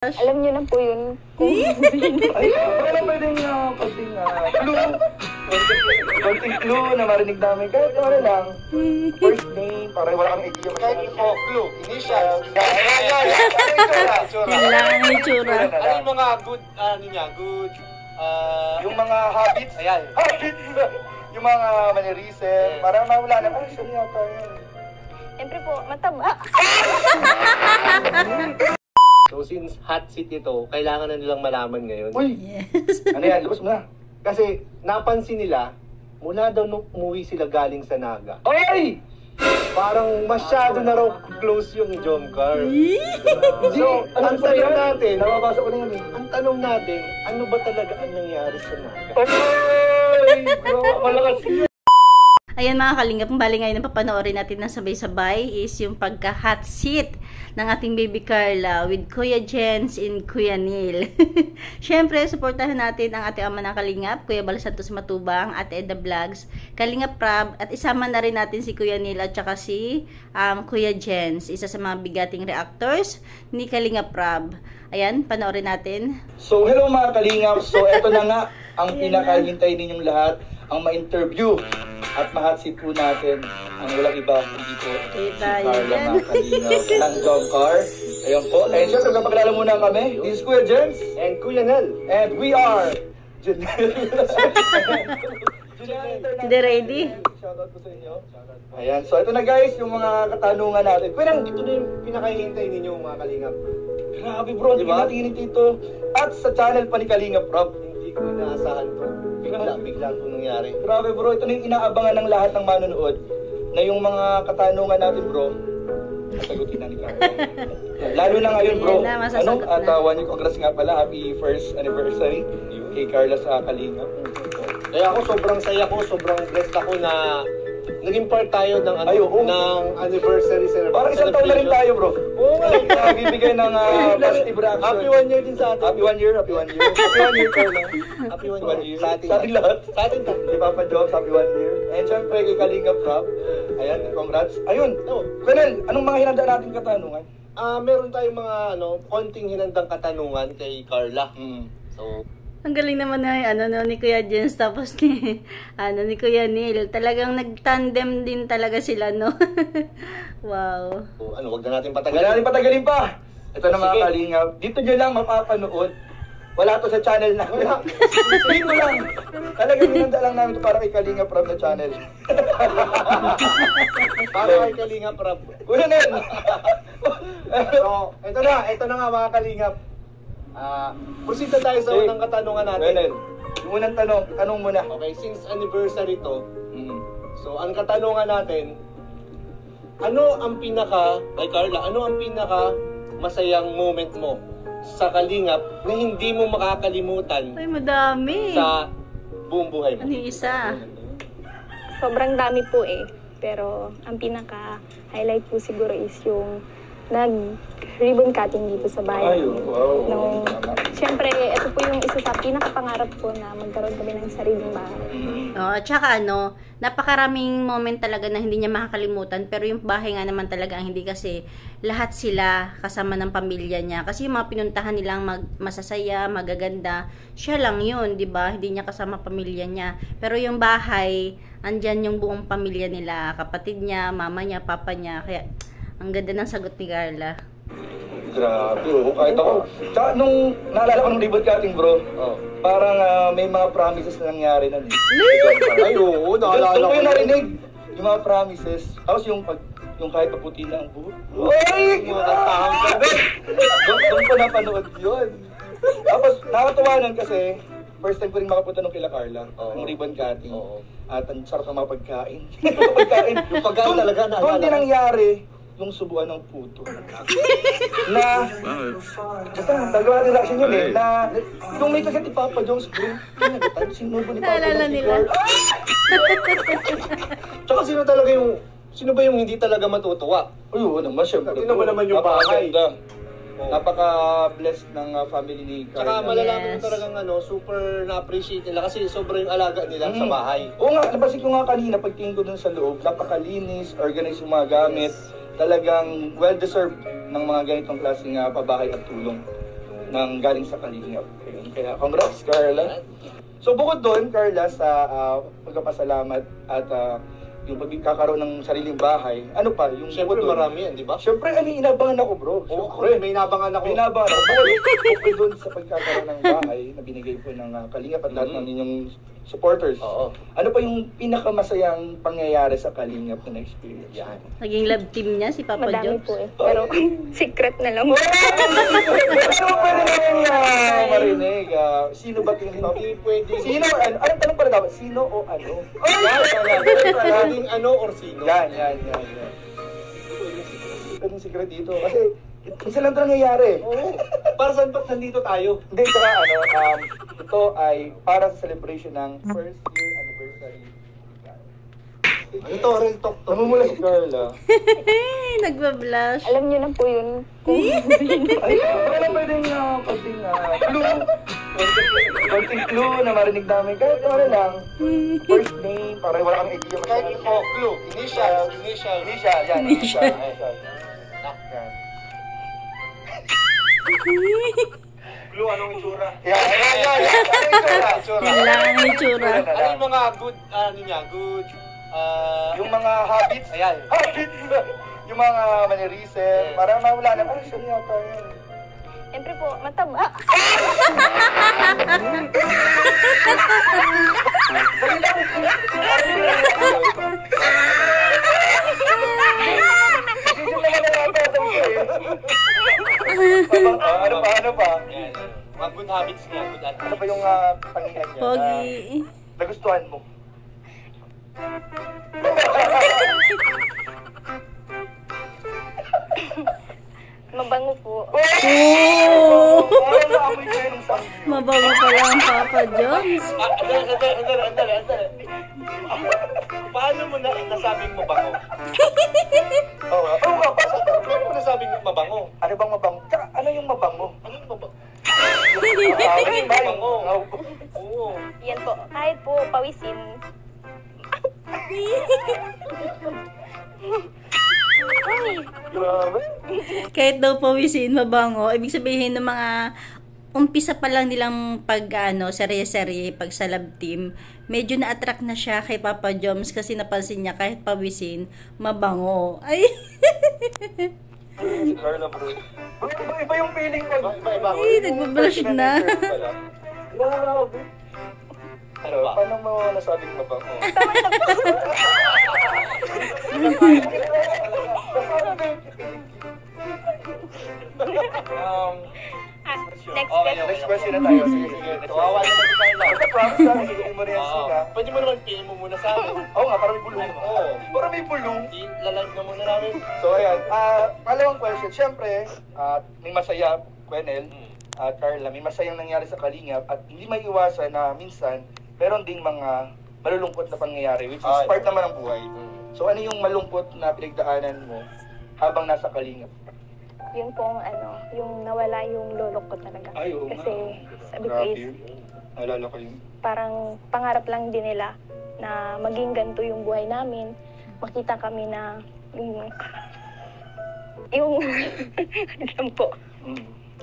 Alam niyo na po yun. Ay, baka lang pwedeng konting clue na marinig namin. Kahit ano lang, first name, para wala kang idea. Kahit po, clue, initials. Kailangan may tsura. Ano yung mga good, good, Yung mga habits. Ayan. Habits! Yung mga mannerism. Para mawala na, ay, siya niya pa yun. Siyempre po, mataba. So since hot seat ito, kailangan na nilang malaman ngayon. Uy! Yes. Ano yan? Labas mo na. Kasi napansin nila, mula daw nung umuwi sila galing sa Naga, Ay! parang masyado na raw close yung Jomcar. So, ang ba tanong yan? natin, Nababasa ko na yun eh. ang tanong natin, ano ba talaga ang nangyari sa Naga? Ay! Bro, malakas yun. Ayan mga kalingap, bali ngayon ang papanoorin natin na sabay-sabay is yung pagka-hot seat ng ating baby Carla with Kuya Jens and Kuya Neil. Siyempre, supportahan natin ang ating ama ng kalingap, Kuya Bal Santos Matubang, at Edda Vlogs, Kalingap Prab, at isama na rin natin si Kuya Neil at saka si Kuya Jens, isa sa mga bigating reactors ni Kalingap Prab. Ayan, panoorin natin. So, hello mga kalingap. So, eto na nga ang pinakahintay ninyong lahat, ang ma-interview at ma-hot seat po natin ang walang iba hindi po si Carla mga kalingap ng Jomcar. Ayan po. And syempre, kapagkalala muna kami. This is Kuya Jens. And Kuya Nel. And we are Hindi ready? Shoutout po sa inyo. Ayan. So, ito na guys, yung mga katanungan natin. Pero ito na yung pinakahintay ninyo mga kalingap. Grabe bro, di ba? Tingin ito. At sa channel pa ni Kalingap Rob. Hindi ko inaasahan to. Bigla ito nangyari. Grabe bro, ito na yung inaabangan ng lahat ng manonood. Na yung mga katanungan natin bro, sasagutin na ni Carla. Lalo na ngayon bro. Ayan na, masasagot na. At 1 year congrats nga pala. Happy first anniversary kay Carla sa Kalingap. Kaya ako sobrang saya ko, sobrang blessed ako na naging part tayo ng ng anniversary celebration. Parang isang taon na rin tayo bro. Oo nga. Bibigay ng positive reaction. Happy 1 year din sa atin. Happy 1 year, happy 1 year. Happy 1 year Carla. Happy 1 year. Sa ating lahat. Sa atin to. Kay Papa Jobs, happy 1 year. And syempre kay Kalingap Rob. Ayan, congrats. Ayun. Colonel, anong mga hinanda natin katanungan? Meron tayong mga konting hinandang katanungan kay Carla. So, Ang galing naman na ni Kuya Jens tapos ni ni Kuya Neil. Talagang nag-tandem din talaga sila, no? Wow. wag na natin Wala patagalin. natin patagalin pa. Ito na mga Sige. Kalingap. Dito nyo lang mapapanood. Wala to sa channel namin. Dito lang. Talagang hinanda lang namin ito para kay Kalingap Rob na channel. Para kay Kalingap Rob. Kuya Nel. So, ito na nga mga Kalingap. Proceed na tayo sa unang katanungan Kuya natin. Nel. Yung unang tanong muna. Okay, since anniversary to, so ang katanungan natin, ano ang kay Carla, ano ang pinaka masayang moment mo sa Kalingap na hindi mo makakalimutan Ay, madami. sa buong buhay mo? Ano yung isa? Sobrang dami po eh. Pero ang pinaka-highlight po siguro is yung nag-ribbon cutting dito sa bahay. Ay, wow. Nung, siyempre, ito po yung isa sa pinakapangarap ko na magkaroon kami ng sariling bahay. At saka napakaraming moment talaga na hindi niya makakalimutan, pero yung bahay nga naman talaga ang hindi, kasi lahat sila kasama ng pamilya niya. Kasi yung mga pinuntahan nilang masasaya, magaganda, siya lang yun, di ba? Hindi niya kasama pamilya niya. Pero yung bahay, andyan yung buong pamilya nila, kapatid niya, mama niya, papa niya. Kaya ang ganda ng sagot ni Carla. Grabe, kahit ako. Tsaka nung naalala ko ng ribbon cutting bro, parang may mga promises na nangyari na. Ay, oo, naalala Doon ko ko. yung narinig, yung mga promises. Tapos yung kahit paputi na ang buhok. Uy! Doon ko napanood yun. Tapos nakakatuwa nun kasi, first time ko rin makapunta nung kila Carla, ng ribbon cutting. At ang sarap ng mga pagkain. Yung pagkain talaga naalala. Doon din nangyari yung subuan ng puto. Na, basta, dalawa natin reaction yun eh, na, yung may kagat ni Papa Jones, bro, sinubo ni Papa Naalala Jones ni nila. Carl. Tsaka sino ba yung hindi talaga matutuwa? Uy, oo naman, syempre. Tingnan mo naman yung bahay. Napaka-blessed ng family ni Carl. Tsaka malalaman mo Yes. talagang sosuper na-appreciate nila kasi sobrang alaga nila sa bahay. Oo nga, napansin ko nga kanina, pagtingin ko dun sa loob, napakalinis, organized yung mga gamit. Talagang well-deserved ng mga ganitong klaseng pabahay at tulong. ng galing sa Kalingap. Ayun. Kaya congrats, Carla. So bukod doon, Carla, sa pagpapasalamat at yung pagkakaroon ng sariling bahay, ano pa? Yung Siyempre bukod doon? marami yan, di ba? Siyempre, inabangan ako, bro. Oo, Siyempre. may inabangan ako. Inabangan ako. Bukod doon sa pagkakaroon ng bahay na binigay po ng Kalingap at lahat ng inyong supporters. Oo. Ano pa yung pinakamasayang pangyayari sa Kalingap na experience? Yan. Naging love team niya si Papa Madami Jones. po eh. Pero secret na lang. Ano pwede naman marinig? Sino ba tingin mo? Hindi pwede. Sino or ano? Anong tanong pala dapat? Sino o ano? Yan, pwedeng ano or sino. Yan. Pwedeng secret dito. Kasi isa lang ito nangyayari. Oo. Para saan ba't nandito tayo? Hindi, saka ito ay para sa celebration ng first year anniversary. Ito, real talk to. Namumula si Carla. Nagbablush. Alam niyo na po yun. Ay, wala pwedeng konting clue na marinig namin. Kahit ano lang, first name, para wala kang idea. Kahit info, clue, initial. Yan. Clue, anong itsura? Yan. Kailangan ng itsura. Ano yung mga good, Yung mga habits. Ayan. Habits! Yung mga mannerism. Parang mawala na. Parang siya yata yan. Siyempre po, mataba. Ano pa? Ayan. Mga good habits niya, good habits. Ano pa yung pangyayari niya? Pogi. Nagustuhan mo? Mabango po. Oh! Parang naamoy kayo ng samgyup. Mabango pala ang Papa Jones. Andali. Paano mo nasabing mabango? Oo nga, Paano mo nasabing mabango? ano bang mabango? Tsaka, ano yung mabango? Anong mabango? Ano yung mabango? Oo. Yan po. Kahit po pawisin. Ay, Grabe. Kahit daw pawisin, mabango. Ibig sabihin ng mga umpisa pa lang nilang serye-serye pag sa love team, medyo na-attract na siya kay Papa Joms kasi napansin niya kahit pawisin, mabango. Ay! Si Carla, bro. Iba yung feeling ko. Iba. Ay, nagbablush na. Grabe. Ano, paano mo nasabing mabango? next Next question na tayo. Sige. Kawawa naman si Carla. Basta promise na, sige mo rin yan Oo. sila. Pwede mo naman PM mo muna sa amin. Oo nga, para may bulong. Oo. Para may bulong. I-live na muna namin. So ayan, pangalawang question. Siyempre, may masaya, Kwenel, at Carla, may masayang nangyari sa Kalingap at hindi may iwasan na minsan, meron ding mga malulungkot na pangyayari, which is part naman ng buhay. So ano yung malungkot na pinagdaanan mo habang nasa Kalingap? yun pong yung nawala yung lolo ko talaga. Ay, oo nga. Kasi sabi ko is, Naalala ko yun. parang pangarap lang din nila na maging ganito yung buhay namin. Makita kami na yung alam po.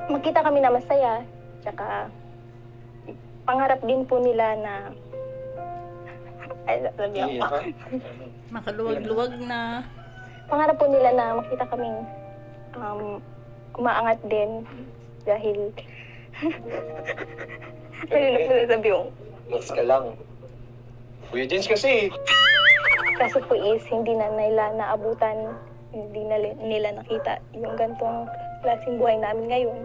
Makita kami na masaya. Tsaka pangarap din po nila na sabi ako. Iiyak ka? Makaluwag-luwag na. Pangarap po nila na makita kaming umaangat din dahil nalulok na sabi ko. Next ka lang. Kuya Jens kasi. Kaso po is, hindi na nila naabutan, hindi na nila nakita yung gantong klaseng buhay namin ngayon.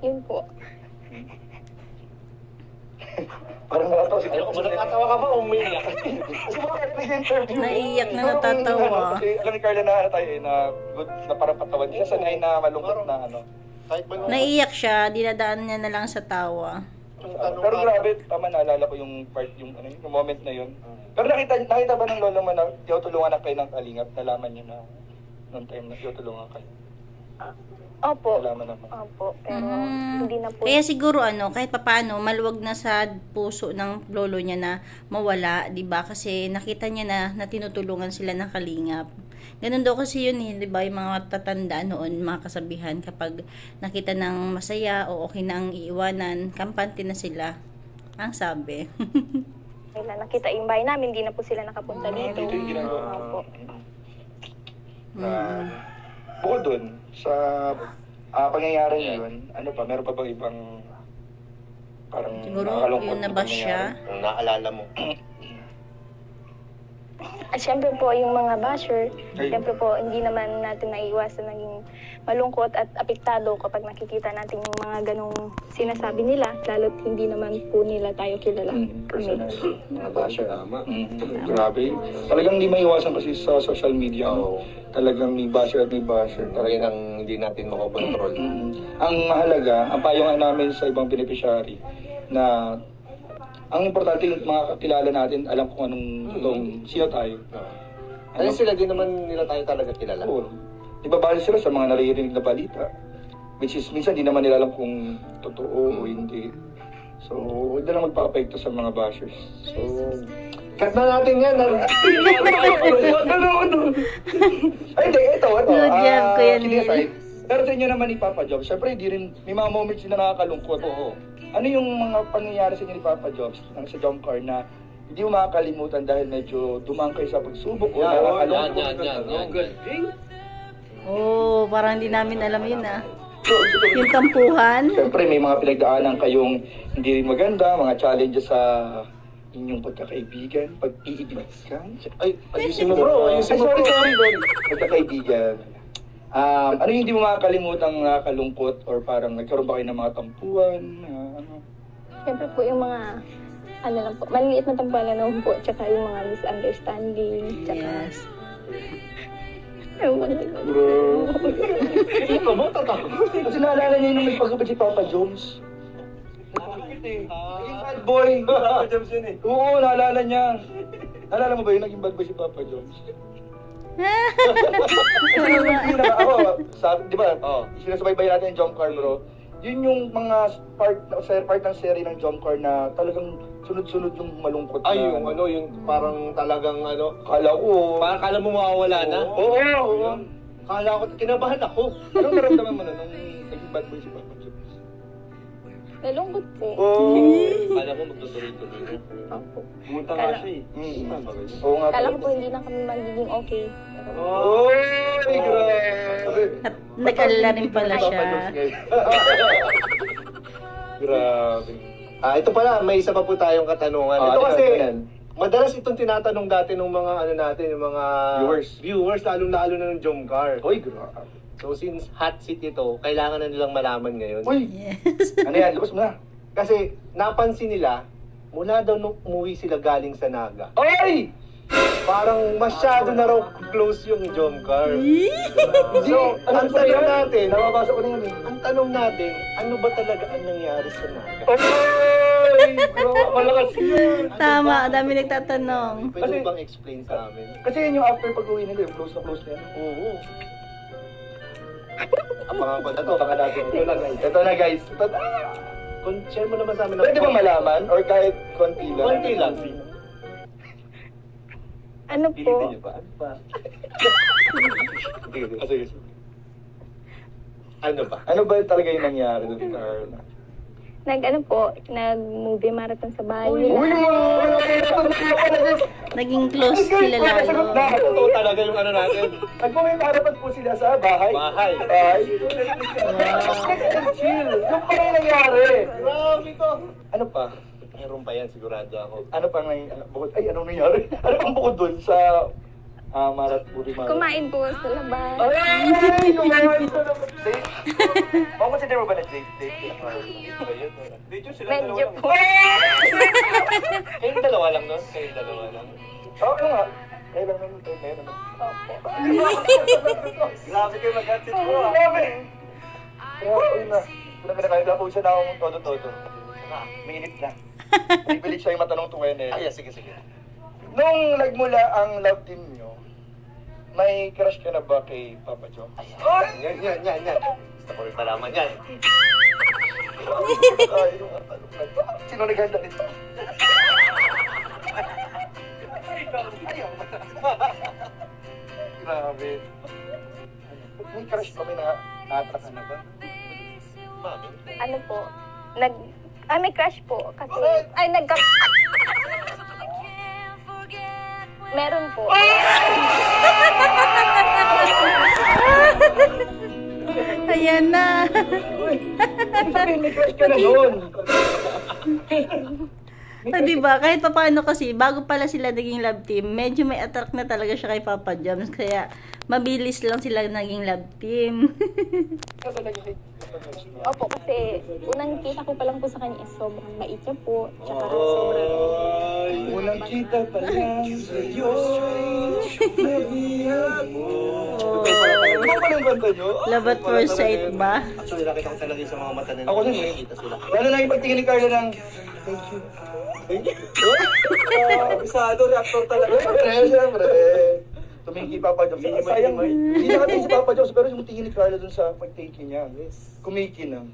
Yun po. Parang nakatawa si Ano, nagkatawa ka ba o umiiyak? Kasi mga nag-interview. Naiiyak na natatawa. Kasi alam ni Carla na tayo na good na parang patawan. Hindi siya sanay na malungkot na Kahit ba nung... Naiiyak siya, dinadaan niya na lang sa tawa. Pero grabe, tama, naalala ko yung part, yung moment na yun. Pero nakita ba ng lolo mo na tinutulungan na kayo ng Kalingap? Nalaman niyo na noong time na tinutulungan kayo? Opo. Nalaman naman. Opo, pero hindi na po. Kaya siguro kahit papaano, maluwag na sa puso ng lolo niya na mawala, 'di ba? Kasi nakita niya na tinutulungan sila ng Kalingap. Ganun daw kasi yun di ba? Yung mga tatanda noon, mga kasabihan, kapag nakita ng masaya o okay na ang iiwanan, kampante na sila. Ang sabi. Nila nakita yung bahay namin, hindi na po sila nakapunta dito. Dito yung ginagawa. Opo. Bukod dun, sa pangyayari yun, ano pa, meron pa bang ibang parang Siguro, nakakalungkot yun na na ba pangyayari? siya? Ang naalala mo. At syempre po, yung mga basher, Ay. syempre po, hindi naman natin naiiwasan naging malungkot at apektado kapag nakikita natin yung mga ganong sinasabi nila, lalo't hindi naman po nila tayo kilala. Personal. Mga basher. Tama. Grabe. Talagang hindi maiwasan kasi sa social media. Oo. Talagang may basher at may basher. Talagang ang hindi natin makokontrol. Ang mahalaga, ang payungan namin sa ibang beneficiary na ang importante yung mga kakilala natin, alam kung anong sino tayo. Ano sila din naman nila tayo talaga kilala. Oo. Di ba base sila sa mga naririnig na balita? Which is, minsan di naman nila alam kung totoo o hindi. So, huwag na lang magpa-apekto sa mga bashers. So, Cut na natin yan. ay, hindi, ito. Good job, Kuya kidding Neil. aside, pero sa inyo naman ni Papa Jobs, syempre hindi rin, may mga moments din na nakakalungkot. Oo. Ano yung mga pangyayari sa inyo ni Papa Jobs, sa jump car na hindi mo makakalimutan dahil medyo dumang kayo sa pagsubok o nakakalungkot? Yan. Oh, parang hindi namin alam yun Yung tampuhan. Siyempre, may mga pinagdaanan kayong hindi rin maganda, mga challenges sa inyong pagkakaibigan, pag-iibigan. Ay, ayusin mo bro. Ayusin mo bro. Sorry. Pagkakaibigan. Ano yung hindi mo makakalimutang kalungkot or parang nagkaroon ba kayo ng mga tampuan? Syempre po yung mga, ano lang po, maliit na tampuan na naman po, tsaka yung mga misunderstanding, tsaka... Yes. Ewan ko. Bro. Ito mo, tatakot. Kasi naalala niya yung nagpagkabit si Papa Jones. Naging bad boy. Papa Jones yun eh. Oo, naalala niya. Naalala mo ba yun? Naging bad boy si Papa Jones. Kasi yung ako, di ba, sinasabay natin yung jump car, bro. Yun yung mga part ng serie ng jump car na talagang sunod-sunod yung malungkot na. Ay, yung parang talagang Kala ko. parang kala mo mawawala na. Oo. Kala ko, kinabahan ako. Anong naramdaman mo na nung naging bad boy si Papa Jones? Nalungkot po. Kala mo magtutuloy-tuloy na. Opo. Pumunta nga siya eh. Oo nga. Kala ko po hindi na kami magiging okay. Ay, grabe. At nag-alala rin pala siya. Grabe. Ito pala, may isa pa po tayong katanungan. Ito kasi, madalas itong tinatanong dati ng mga yung mga viewers lalong-lalo na ng Jomcar. Uy, grabe. So since hot seat ito, kailangan na nilang malaman ngayon. Uy, Yes. ano yan? Labas mo na. Kasi napansin nila, mula daw nung umuwi sila galing sa Naga, Ay! parang masyado na raw close yung Jomcar. So, ang ba tanong yan? natin, Nababasa ko na yan eh. ang tanong natin, ano ba talaga ang nangyari sa Naga? Ay! Grabe, malakas yun. Tama, dami nagtatanong. Pwede Kasi- bang explain sa amin? Kasi yun yung after pag-uwi nila, yung close na yan. Oo. Abangan ko na to. Baka natin. Ito na guys. Ito na. Share mo naman sa amin. Pwede bang malaman? Or kahit konti lang? Konti lang. Ano po? Ano pa? Sige. Ano ba? Ano ba talaga yung nangyari doon, Carla? Nag-movie marathon sa bahay nila. Naging close sila lalo. Totoo talaga yung ano natin. Nagpumimarapan po sila sa bahay. Bahay. Chill. Yung pala yung nangyari. Grabe to. Ano pa? Meron pa yan, sigurado ako. Ano pang bukod? Ay, anong nangyari? Ano pang bukod doon sa movie marathon? Kumain po sa labas. Ay, kumain sa labas. Baka consider mo ba na date? Medyo po. Kayong dalawa lang nun? Kayong dalawa lang? Oo nga. Kaya lang naman. Grabe kayo mag-hatsit mo ah. Grabe. Grabe na. Pinakailan po siya na akong todo-todo. Minit na. Pipilit siya yung matanong tuwen eh. Ay, sige. Nung nagmula ang love team nyo, may crush ka na ba kay Papa Joe? Yan. Gusto ko rin malaman yan. Sino naghanda nito? Grabe. May crush pa, may na-attract ka na ba? Mami. Ano po? May crush po. Kasi, meron po. Ayan na. Sabihin, may crush ka na noon. So, diba, kahit pa paano kasi, bago pala sila naging love team, medyo may attract na talaga siya kay Papa Joms. Kaya, mabilis lang sila naging love team. Opo, kasi unang kita ko pa lang po sa kanya is sobrang bait niya po. Tsaka sobrang... Unang kita pa lang sa'yo. Ano ba yung kanta nyo? Love at first sight ba? Actually, nakita ko talaga sa mga mata nila. Ako din eh. Nakikita sila. Lalo na yung pagtingin ni Carla ng thank you. Bisado, reactor talaga. Siyempre. Tumingin Papa Joms. Sayang, hindi nakatingin si Papa Joms, pero yung tingin ni Carla dun sa pagtingin niya. Kumikinang.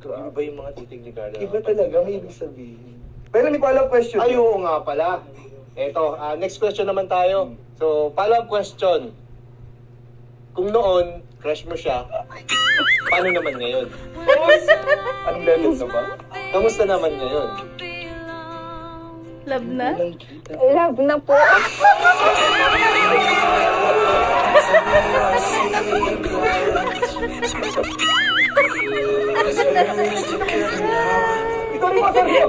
Iba yung mga titig ni Carla. Iba talaga, may ibig sabihin. Pero may follow-up question. Ay, oo nga pala. Eto, next question naman tayo. So, follow-up question. Kung noon, crush mo siya, paano naman ngayon? Anong level na ba? Kamusta naman ngayon? Love na? Unang kita. Love na po. Ikaw rin masabi ko.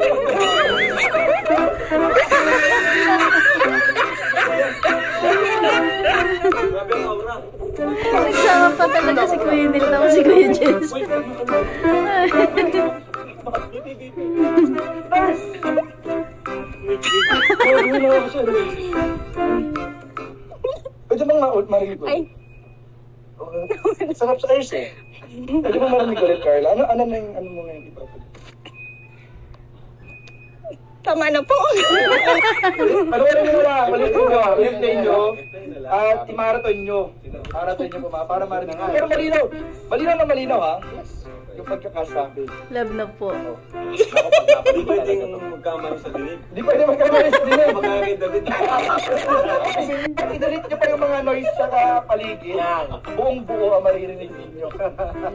Nagsama pa talaga si Kuya Nil na si Kuya Jens. Pwede bang marinig ko? Ay, Sarap sa ears eh. Pwede bang marinig ulit, Carla? Ano na yung ano mo ngayon? tama na po. Pag-ulit nyo na, ulit nyo. At imaraton nyo. Maraton nyo pa para marinig. Pero malinaw. Malinaw na malinaw ha. Yung pagkakasabi. Love na po. Hindi pwedeng magkamali sa dinig. Hindi pwede magkamali sa dinig. Magkakita-dit. I-delete nyo pa yung mga noise sa paligid. Buong buo ang maririnig ninyo.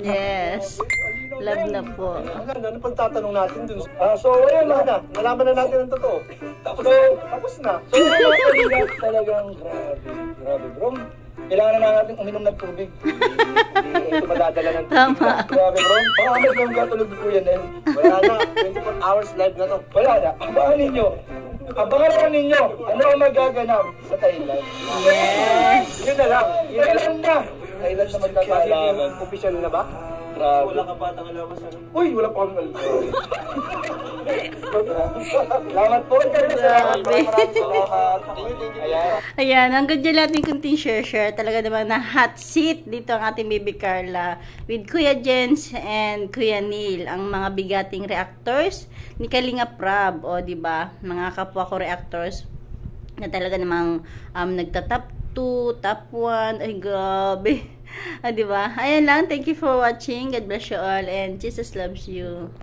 Yes. Love na po. Ano pagtatanong natin dun? So, ayun Wala na. na. Nalaman na natin ang totoo. Tapos na. So, yung mga kaligat talagang grabe. Grabe, bro. Kailangan na natin uminom ng tubig. Hindi ito madadala ng tubig. Tama. Grabe, bro. Baka kami lang katulog ko yan eh. Wala na. 24 hours live na to. Wala na. Abangan ninyo. Abangan naman ninyo. Ano ang magaganap sa Thailand? Yes. Yun na lang. Thailand na. Thailand na magkakaalaman. Official na ba? Grabe. Wala ka patang alam sa Uy, wala pa akong alam. Salamat po. Salamat. Salamat. Ayan. Ayan, hanggang dyan lahat ng kunting share. Talaga naman na hot seat dito ang ating baby Carla with Kuya Jens and Kuya Neil, ang mga bigating reactors ni Kalinga Prab, o diba, mga kapwa ko reactors na talaga namang nagtatap 2, top 1, ay grabe. Diba? Ayan lang, thank you for watching. God bless you all and Jesus loves you.